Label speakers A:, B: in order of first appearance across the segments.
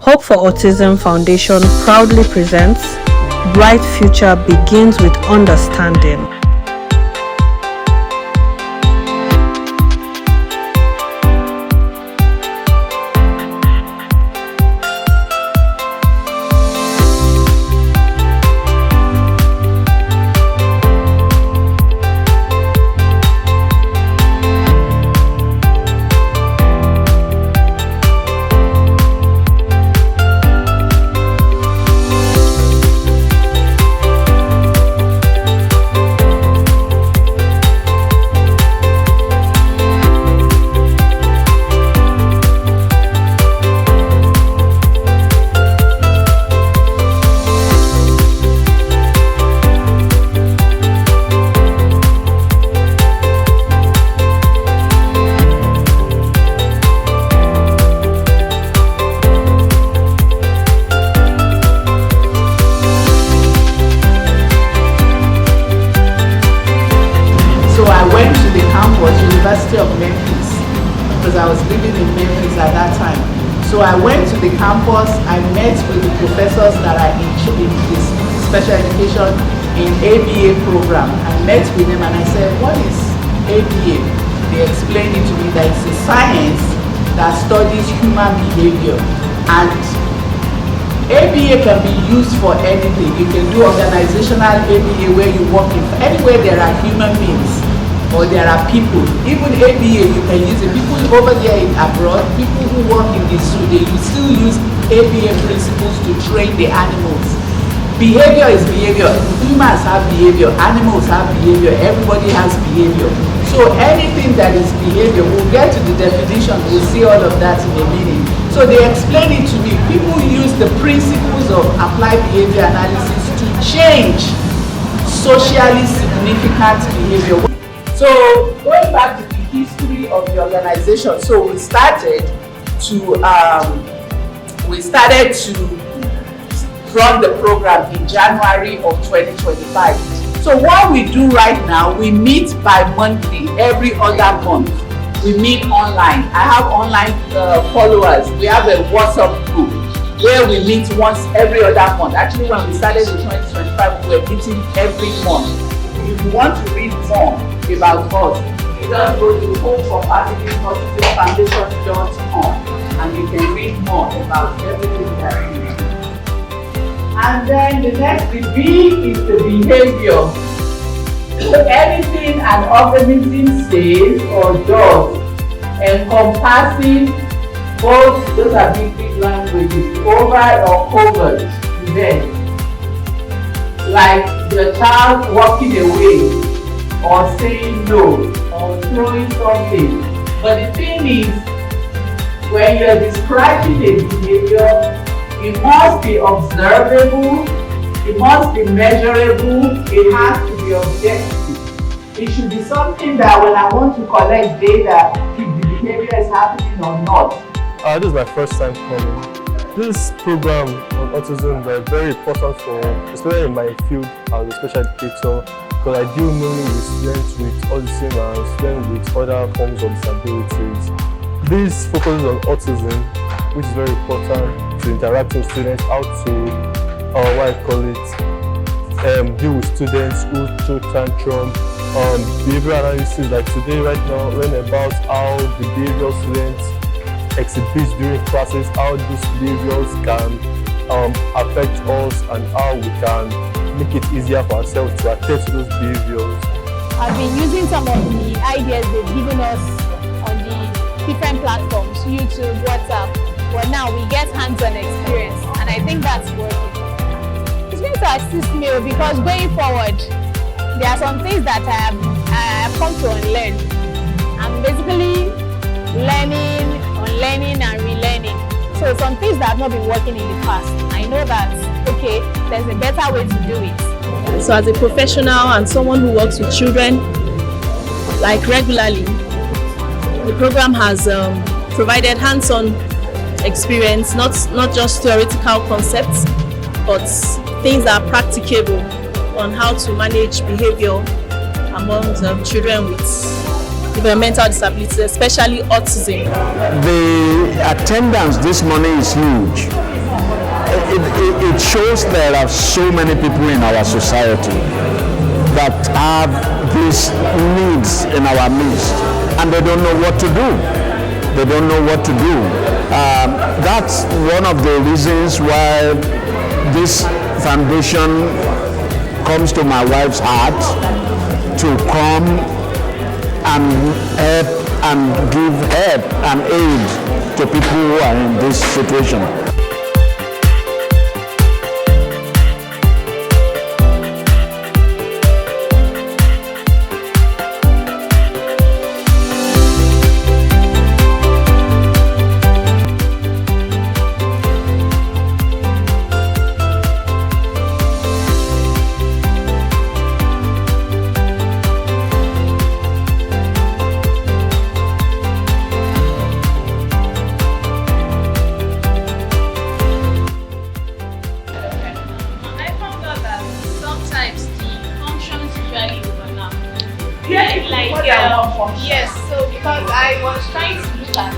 A: Hope for Autism Foundation proudly presents Bright Future Begins with Understanding.
B: So I went to the campus, University of Memphis, because I was living in Memphis at that time. So I went to the campus, I met with the professors that are in this special education in ABA program. I met with them and I said, what is ABA? They explained it to me that it's a science that studies human behavior. And ABA can be used for anything. You can do organizational ABA where you work in anywhere there are human beings or there are people. Even ABA you can use it. People over there in abroad, people who work in the zoo, they still use ABA principles to train the animals. Behavior is behavior. Humans have behavior, animals have behavior, everybody has behavior. So anything that is behavior, we'll get to the definition, we'll see all of that in a minute. So they explain it to me. People use the principles of applied behavior analysis to change socially significant behavior. So going back to the history of the organization, so we started to run the program in January of 2025. So what we do right now, we meet bi-monthly, every other month. We meet online. I have online followers. We have a WhatsApp group where we meet once every other month. Actually, when we started in 2025, we were meeting every month. If you want to read more about us, you just go to Hope4AutismFamilies.com and you can read more about everything that we do. And then the next, the B is the behavior. So anything an organism says or does, encompassing both, those are big languages, overt or covert events, like the child walking away or saying no or throwing something. But the thing is, when you're describing a behavior, it must be observable, it must be measurable, it has to be objective. It should be something that when I want to collect data, if the behavior is happening or not.
C: This is my first time coming. This program on autism is very important for, especially in my field as a special educator, because I deal mainly with students with autism and students with other forms of disabilities. This focuses on autism, which is very important to interact with students, how to, deal with students who throw tantrum, behavior analysis. Like today, right now, learn about how the behavioral students exhibit during classes, how those behaviors can affect us and how we can make it easier for ourselves to attend to those behaviors.
D: I've been using some of the ideas they've given us on the different platforms, YouTube, WhatsApp, but now we get hands-on experience and I think that's working. It's going to assist me because going forward, there are some things that I have come to unlearn. I'm basically learning, unlearning and relearning. So some things that have not been working in the past, I know that, okay, there's a better way to do it.
E: So as a professional and someone who works with children, like regularly, the program has provided hands-on experience, not just theoretical concepts, but things that are practicable on how to manage behavior among children with developmental disabilities, especially autism.
F: The attendance this morning is huge. It shows there are so many people in our society that have these needs in our midst, and they don't know what to do. They don't know what to do. That's one of the reasons why this foundation comes to my wife's heart to come and help and give help and aid to people who are in this situation.
D: Yes, so because I was trying to look at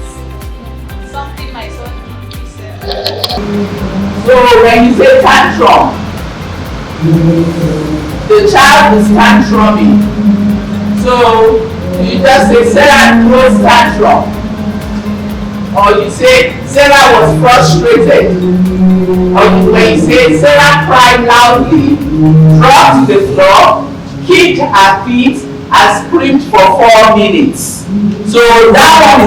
D: something my son said.
B: So when you say tantrum, the child is tantruming. So you just say Sarah throws tantrum, or you say Sarah was frustrated, or when you say Sarah cried loudly, dropped to the floor, kicked her feet, and screamed for 4 minutes. So that one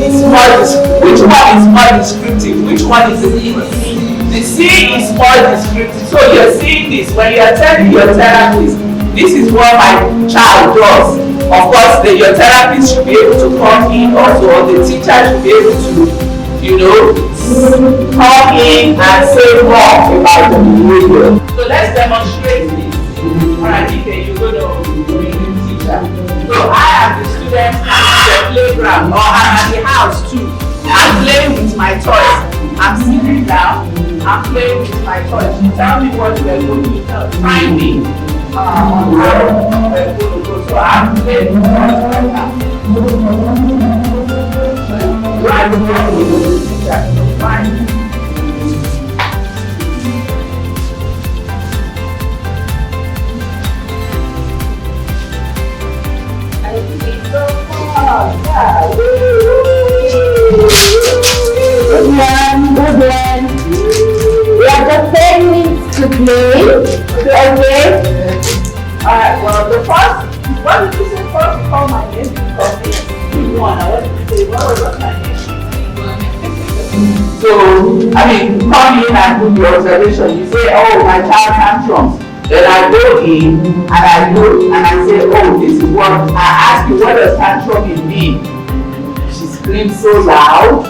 B: is more, which one is more descriptive? Which one is the C? The C is more descriptive. So you're seeing this when you're telling your therapist, this is what my child does. Of course, your therapist should be able to come in also, or the teacher should be able to, come in and say more about the behavior. So let's demonstrate this. Alright, okay, you're going to be the teacher. So I am the student at the playground, or I'm at the house too. I'm playing with my toys. I'm sitting down, I'm playing with my toys. You tell me what we're going to do. Find me on how we're going to go. So I'm playing with my toys right now. Right now, the teacher to find me.
G: Good one. We are just 10 minutes to play. Okay.
B: Alright, well the first, what did you say first? Call my name because good one. I wanted to say, what was my name? So, come in and put your observation. You say, oh, my child tantrums. Then I go in and I look and I say, oh, this is what, I ask you, what does tantruming mean? She screams so loud,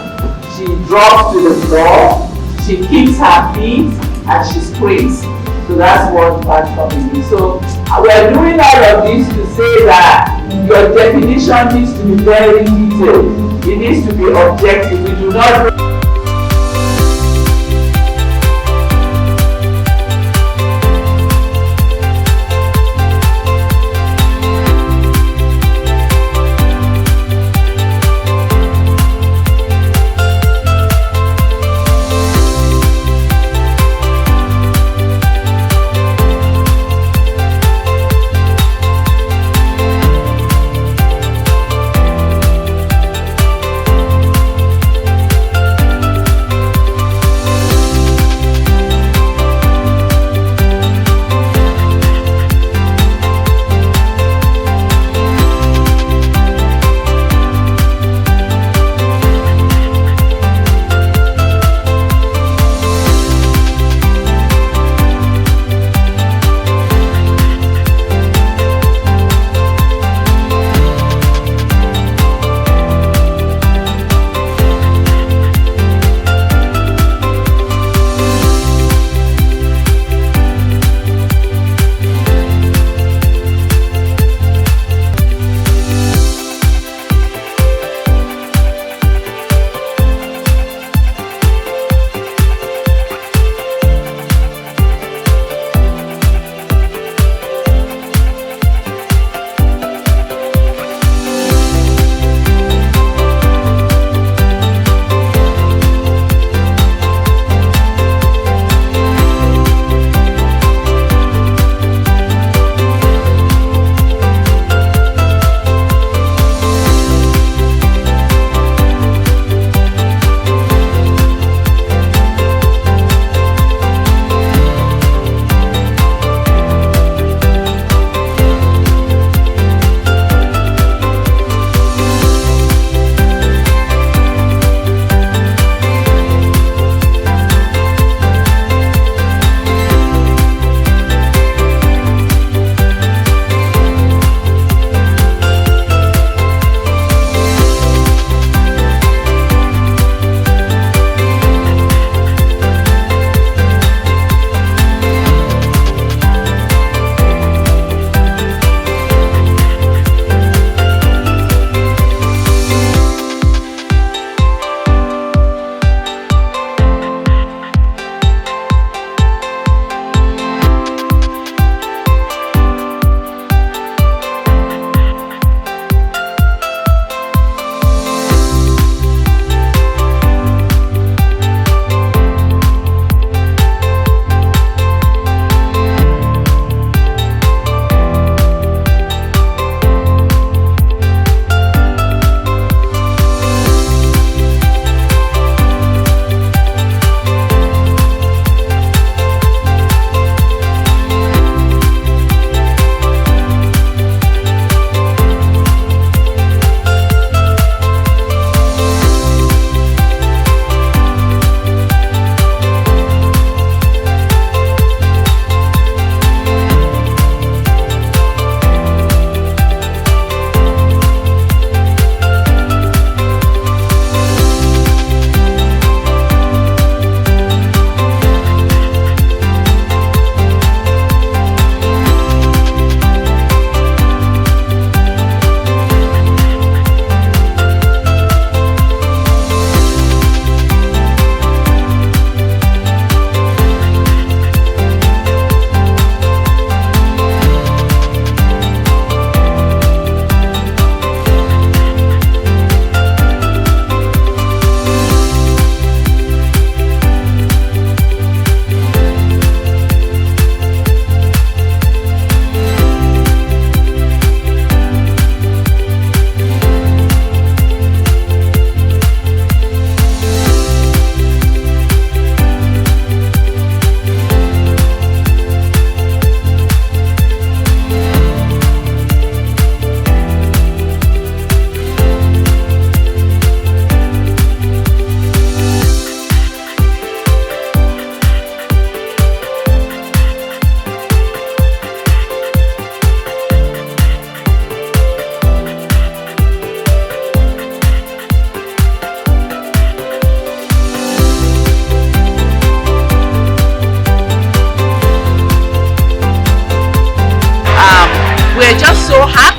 B: she drops to the floor, she kicks her feet, and she screams. So that's what tantruming means. So we're doing all of this to say that your definition needs to be very detailed. It needs to be objective. We do not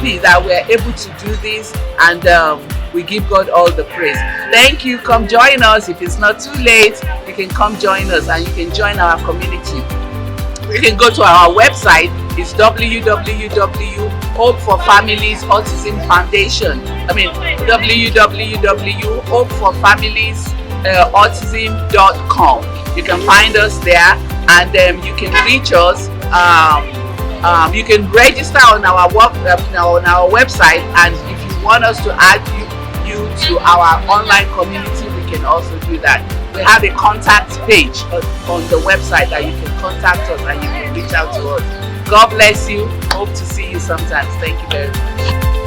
B: happy that we're able to do this, and we give God all the praise. Thank you. Come join us. If it's not too late, you can come join us and you can join our community. You can go to our website. It's www.Hope4Families Autism Foundation. www.Hope4Families Autism.com. You can find us there, and you can reach us. You can register on our website, and if you want us to add you to our online community, we can also do that. We have a contact page on the website that you can contact us and you can reach out to us. God bless you. Hope to see you sometimes. Thank you very much.